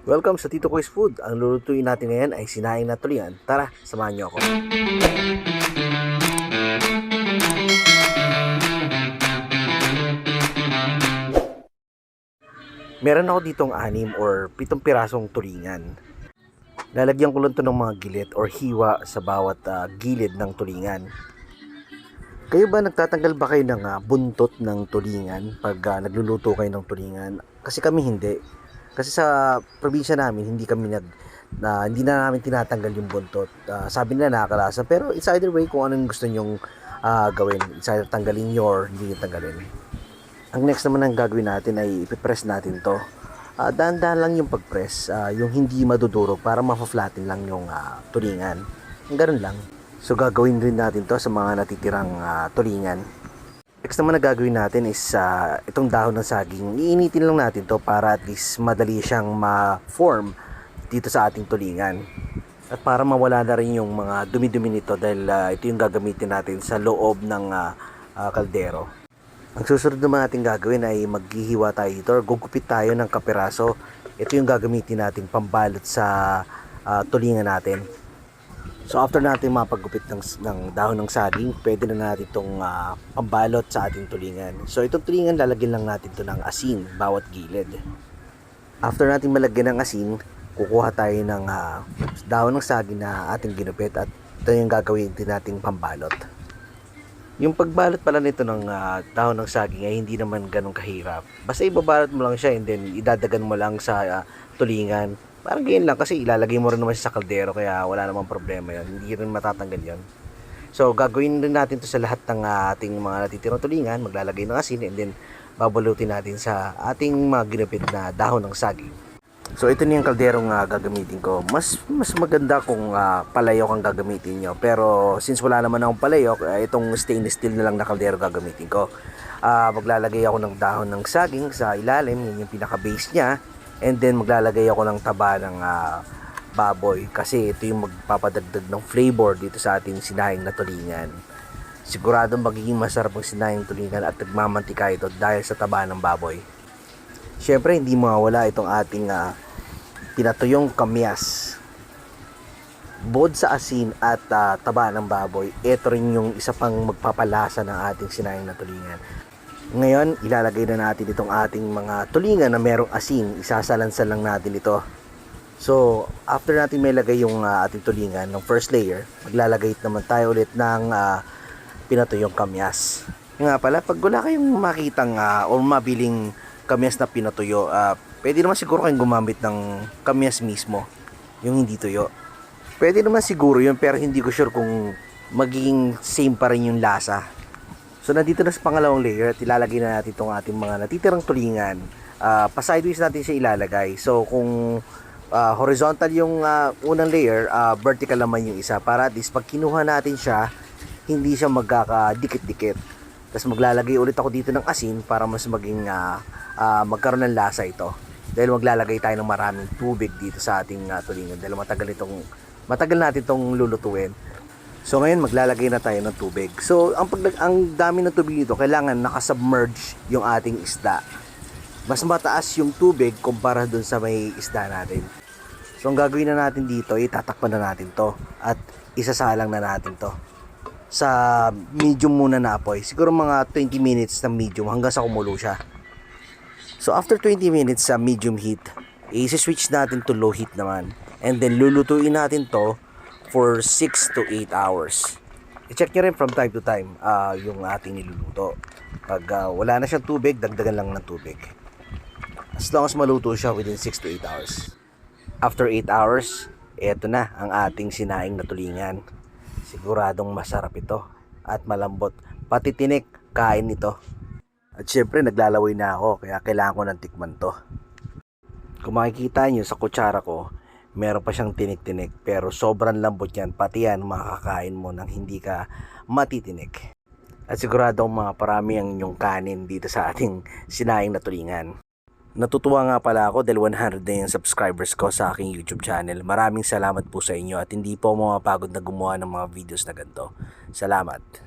Welcome sa Tito Koy's Food. Ang lulutuin natin ngayon ay sinaing na tulingan. Tara, samahan niyo ako. Meron ako ditong 6 or 7 pirasong tulingan. Lalagyan ko lang ito ng mga gilid or hiwa sa bawat gilid ng tulingan. Kayo ba nagtatanggal ba kayo ng buntot ng tulingan pag nagluluto kayo ng tulingan? Kasi kami hindi. Kasi sa probinsya namin, hindi na namin tinatanggal yung buntot. Sabi nila nakakalasa, pero it's either way kung anong gusto nyong gawin. It's either tanggalin nyo or hindi nyo tanggalin. Ang next naman ang gagawin natin ay ipipress natin to. Dahan-dahan lang yung pagpress, yung hindi madudurog para ma-flatten lang yung tulingan. Ganun lang. So gagawin rin natin to sa mga natitirang tulingan. Next naman na gagawin natin is itong dahon ng saging. Iinitin lang natin to para at least madali siyang ma-form dito sa ating tulingan. At para mawala na rin yung mga dumi-dumi nito dahil ito yung gagamitin natin sa loob ng kaldero. Ang susunod naman natin gagawin ay maghihiwa tayo dito or gugupit tayo ng kapiraso. Ito yung gagamitin natin pambalot sa tulingan natin. So after natin mapagupit ng dahon ng saging, pwede na natin itong pambalot sa ating tulingan. So itong tulingan, lalagyan lang natin ito ng asin bawat gilid. After natin malagyan ng asin, kukuha tayo ng dahon ng saging na ating ginupit at ito yung gagawin din nating pambalot. Yung pagbalot pala nito ng dahon ng saging ay hindi naman ganun kahirap. Basta ibabalot mo lang siya and then idadagan mo lang sa tulingan. Parang ganyan lang kasi ilalagay mo rin naman siya sa kaldero kaya wala namang problema yun. Hindi rin matatanggal yun. So gagawin rin natin to sa lahat ng ating mga natitirang tulingan. Maglalagay ng asin and then babalutin natin sa ating mga ginupit na dahon ng saging. So ito na yung kalderong gagamitin ko. Mas maganda kung palayok ang gagamitin nyo. Pero since wala naman akong palayok, itong stainless steel na lang na kaldero gagamitin ko. Maglalagay ako ng dahon ng saging sa ilalim. Yun yung pinaka base nya. And then maglalagay ako ng taba ng baboy kasi ito yung magpapadagdag ng flavor dito sa ating sinahing na tulingan. Siguradong magiging masarap ang sinahing tulingan at nagmamantika ito dahil sa taba ng baboy. Syempre hindi mawawala itong ating pinatuyong kamyas. Bukod sa asin at taba ng baboy, ito rin yung isa pang magpapalasa ng ating sinahing na tulingan. Ngayon, ilalagay na natin itong ating mga tulingan na merong asin. Isasalansan lang natin ito. So, after natin may lagay yung ating tulingan ng first layer, maglalagay naman tayo ulit ng pinatuyong kamyas. Nga pala, pag wala kayong makitang o mabiling kamyas na pinatuyo, pwede naman siguro kayong gumamit ng kamyas mismo, yung hindi tuyo. Pwede naman siguro yun, pero hindi ko sure kung magiging same pa rin yung lasa. So nandito na sa pangalawang layer at ilalagay na natin itong ating mga natitirang tulingan. Pa-sideways natin siya ilalagay. So kung horizontal yung unang layer, vertical naman yung isa para at least pag kinuha natin siya, hindi siya magkakadikit-dikit. Tapos maglalagay ulit ako dito ng asin para mas maging magkaroon ng lasa ito. Dahil maglalagay tayo ng maraming tubig dito sa ating tulingan dahil matagal natin itong lulutuin. So ngayon maglalagay na tayo ng tubig. So ang dami ng tubig dito, kailangan nakasubmerge yung ating isda. Mas mataas yung tubig kumpara dun sa may isda natin. So ang gagawin na natin dito, itatakpan na natin to at isasalang na natin to sa medium muna na apoy. Siguro mga 20 minutes na medium hanggang sa kumulo siya. So after 20 minutes sa medium heat, i-switch natin to low heat naman. And then lulutuin natin to for 6 to 8 hours. I-check nyo rin from time to time yung ating niluluto. Pag wala na siyang tubig, dagdagan lang ng tubig. As long as maluto siya within 6 to 8 hours. After 8 hours, eto na ang ating sinaing na tulingan. Siguradong masarap ito at malambot. Pati tinik, kain ito. At syempre naglalaway na ako kaya kailangan ko ng tikman to. Kung makikita nyo sa kutsara ko, meron pa siyang tinik-tinik pero sobrang lambot yan, pati yan makakain mo nang hindi ka matitinik. At siguradong parami ang inyong kanin dito sa ating sinaing na tulingan. Natutuwa nga pala ako dahil 100 na yung subscribers ko sa aking YouTube channel. Maraming salamat po sa inyo at hindi po mapapagod na gumawa ng mga videos na ganito. Salamat.